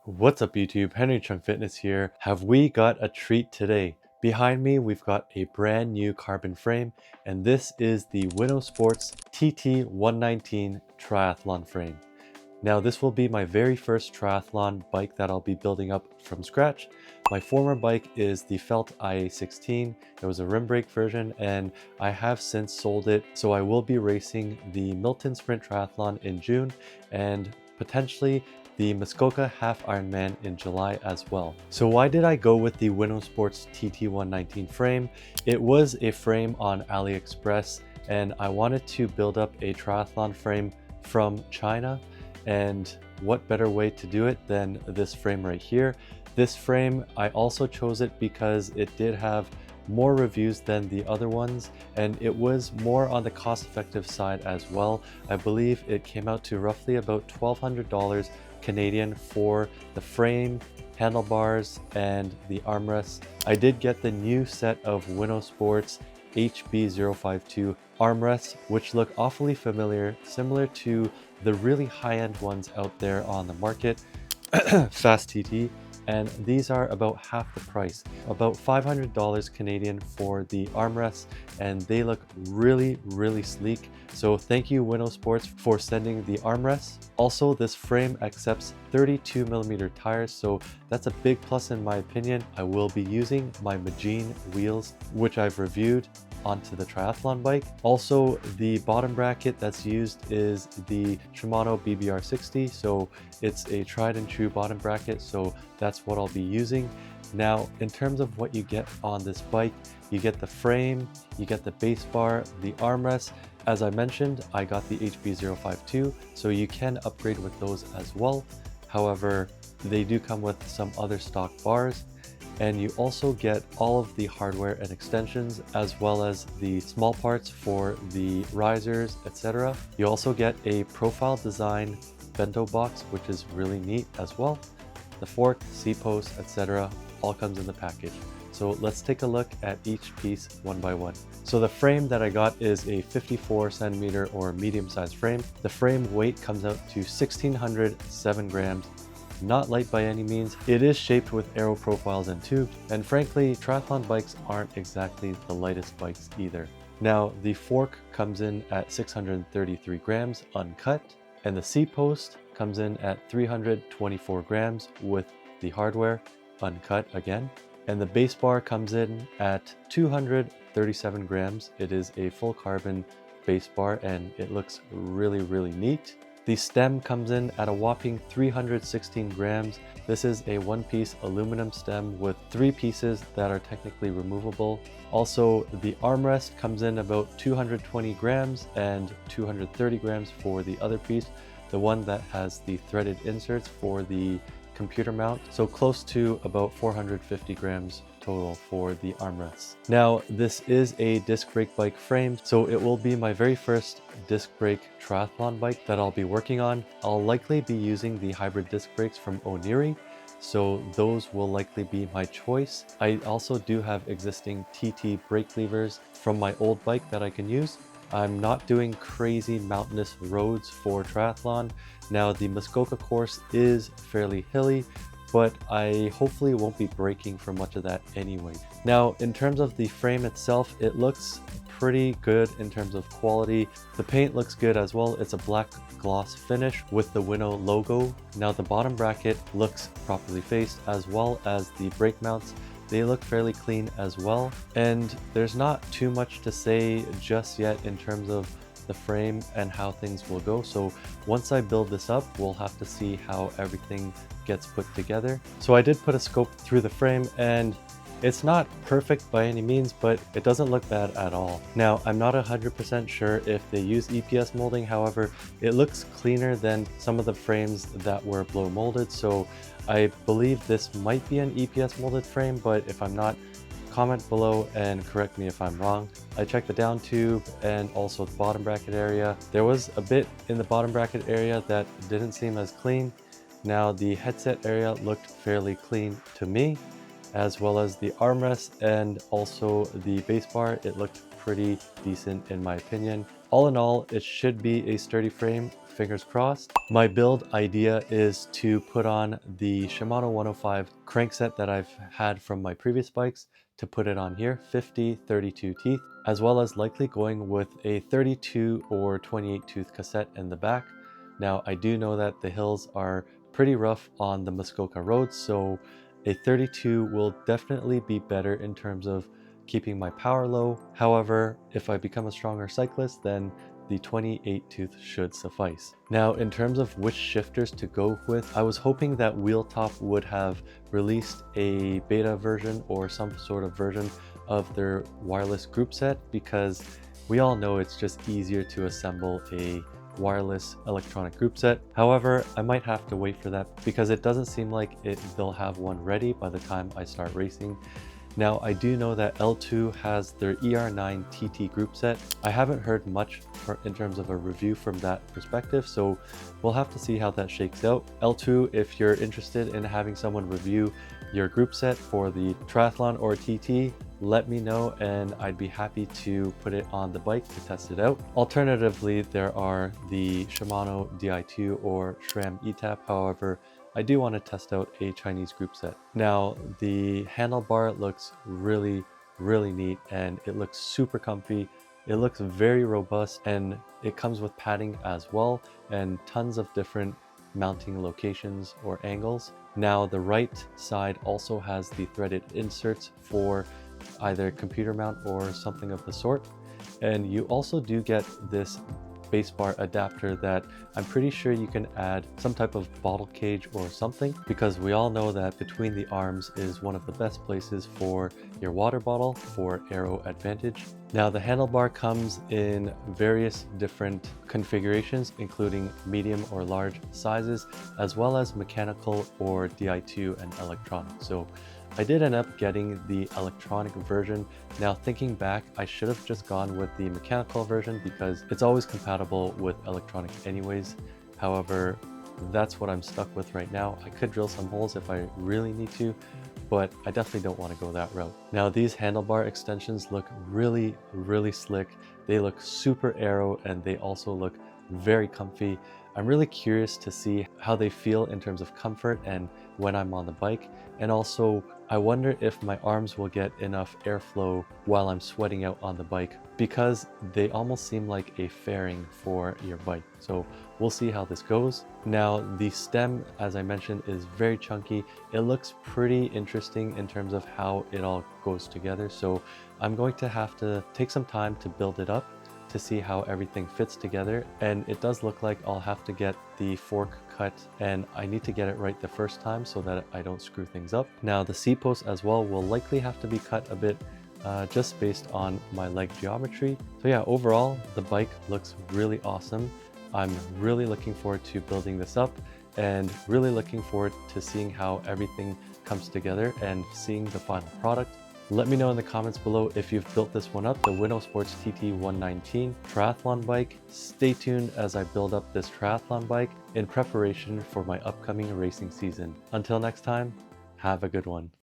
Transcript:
What's up YouTube, Henry Chung Fitness here. Have we got a treat today? Behind me we've got a brand new carbon frame, and this is the Winow TT119 Triathlon frame. Now this will be my very first triathlon bike that I'll be building up from scratch. My former bike is the Felt IA16. It was a rim brake version and I have since sold it. So I will be racing the Milton Sprint Triathlon in June and potentially the Muskoka Half Ironman in July as well. So why did I go with the Winow TT119 frame? It was a frame on AliExpress and I wanted to build up a triathlon frame from China. And what better way to do it than this frame right here. This frame, I also chose it because it did have more reviews than the other ones, and it was more on the cost-effective side as well. I believe it came out to roughly about $1,200 Canadian for the frame, handlebars, and the armrests. I did get the new set of Winow Sports HB052 armrests, which look awfully familiar, similar to the really high-end ones out there on the market, Fast TT, and these are about half the price, about $500 Canadian for the armrests, and they look really sleek. So thank you Winow Sports for sending the armrests. Also, this frame accepts 32mm tires, so that's a big plus in my opinion. I will be using my Magine wheels, which I've reviewed, onto the triathlon bike. Also, the bottom bracket that's used is the Shimano BBR60, so it's a tried and true bottom bracket, so that's what I'll be using. Now, in terms of what you get on this bike, you get the frame, you get the base bar, the armrest. As I mentioned, I got the HB052, so you can upgrade with those as well. However, they do come with some other stock bars. And you also get all of the hardware and extensions, as well as the small parts for the risers, etc. You also get a profile design bento box, which is really neat as well. The fork, C-post, etc. all comes in the package. So let's take a look at each piece one by one. So the frame that I got is a 54cm or medium-sized frame. The frame weight comes out to 1,607 grams. Not light by any means. It is shaped with aero profiles and tubes, and frankly, triathlon bikes aren't exactly the lightest bikes either. Now, the fork comes in at 633 grams uncut, and the C-post comes in at 324 grams with the hardware uncut again, and the base bar comes in at 237 grams. It is a full carbon base bar and it looks really neat. The stem comes in at a whopping 316 grams. This is a one-piece aluminum stem with 3 pieces that are technically removable. Also, the armrest comes in about 220 grams and 230 grams for the other piece, the one that has the threaded inserts for the computer mount, so close to about 450 grams total for the armrests. Now, this is a disc brake bike frame, so it will be my very first disc brake triathlon bike that I'll be working on. I'll likely be using the hybrid disc brakes from Oniri, so those will likely be my choice. I also do have existing TT brake levers from my old bike that I can use. I'm not doing crazy mountainous roads for triathlon. Now, the Muskoka course is fairly hilly, but I hopefully won't be braking for much of that anyway. Now, in terms of the frame itself, it looks pretty good in terms of quality. The paint looks good as well. It's a black gloss finish with the Winow logo. Now, the bottom bracket looks properly faced, as well as the brake mounts. They look fairly clean as well. And there's not too much to say just yet in terms of the frame and how things will go. So once I build this up, we'll have to see how everything gets put together. So I did put a scope through the frame, and it's not perfect by any means, but it doesn't look bad at all. Now, I'm not 100% sure if they use EPS molding. However, it looks cleaner than some of the frames that were blow molded. So I believe this might be an EPS molded frame, but if I'm not, comment below and correct me if I'm wrong. I checked the down tube and also the bottom bracket area. There was a bit in the bottom bracket area that didn't seem as clean. Now, the headset area looked fairly clean to me, as well as the armrest and also the base bar. It looked pretty decent in my opinion. All in all, it should be a sturdy frame, fingers crossed. My build idea is to put on the Shimano 105 crankset that I've had from my previous bikes, to put it on here, 50 32 teeth, as well as likely going with a 32 or 28 tooth cassette in the back. Now I do know that the hills are pretty rough on the Muskoka road, so a 32 will definitely be better in terms of keeping my power low. However, if I become a stronger cyclist, then the 28 tooth should suffice. Now, in terms of which shifters to go with, I was hoping that Wheeltop would have released a beta version or some sort of version of their wireless group set, because we all know it's just easier to assemble a wireless electronic group set. However, I might have to wait for that because it doesn't seem like they'll have one ready by the time I start racing. Now, I do know that L2 has their ER9 TT group set. I haven't heard much in terms of a review from that perspective, so we'll have to see how that shakes out. L2, if you're interested in having someone review your group set for the triathlon or TT, let me know and I'd be happy to put it on the bike to test it out. Alternatively, there are the Shimano Di2 or SRAM ETAP. However, I do want to test out a Chinese group set. Now, the handlebar looks really neat and it looks super comfy. It looks very robust and it comes with padding as well and tons of different mounting locations or angles. Now, the right side also has the threaded inserts for either computer mount or something of the sort. And you also do get this base bar adapter that I'm pretty sure you can add some type of bottle cage or something, because we all know that between the arms is one of the best places for your water bottle for aero advantage. Now, the handlebar comes in various different configurations, including medium or large sizes, as well as mechanical or Di2 and electronic. So I did end up getting the electronic version. Now, thinking back, I should have just gone with the mechanical version because it's always compatible with electronic anyways. However, that's what I'm stuck with right now. I could drill some holes if I really need to, but I definitely don't want to go that route. Now, these handlebar extensions look really slick. They look super aero and they also look very comfy. I'm really curious to see how they feel in terms of comfort and when I'm on the bike. And also, I wonder if my arms will get enough airflow while I'm sweating out on the bike, because they almost seem like a fairing for your bike. So we'll see how this goes. Now, the stem, as I mentioned, is very chunky. It looks pretty interesting in terms of how it all goes together. So I'm going to have to take some time to build it up to see how everything fits together. And it does look like I'll have to get the fork cut, and I need to get it right the first time so that I don't screw things up. Now, the seat post as well will likely have to be cut a bit just based on my leg geometry. So yeah, overall, the bike looks really awesome. I'm really looking forward to building this up and really looking forward to seeing how everything comes together and seeing the final product. Let me know in the comments below if you've built this one up, the Winow TT119 triathlon bike. Stay tuned as I build up this triathlon bike in preparation for my upcoming racing season. Until next time, have a good one.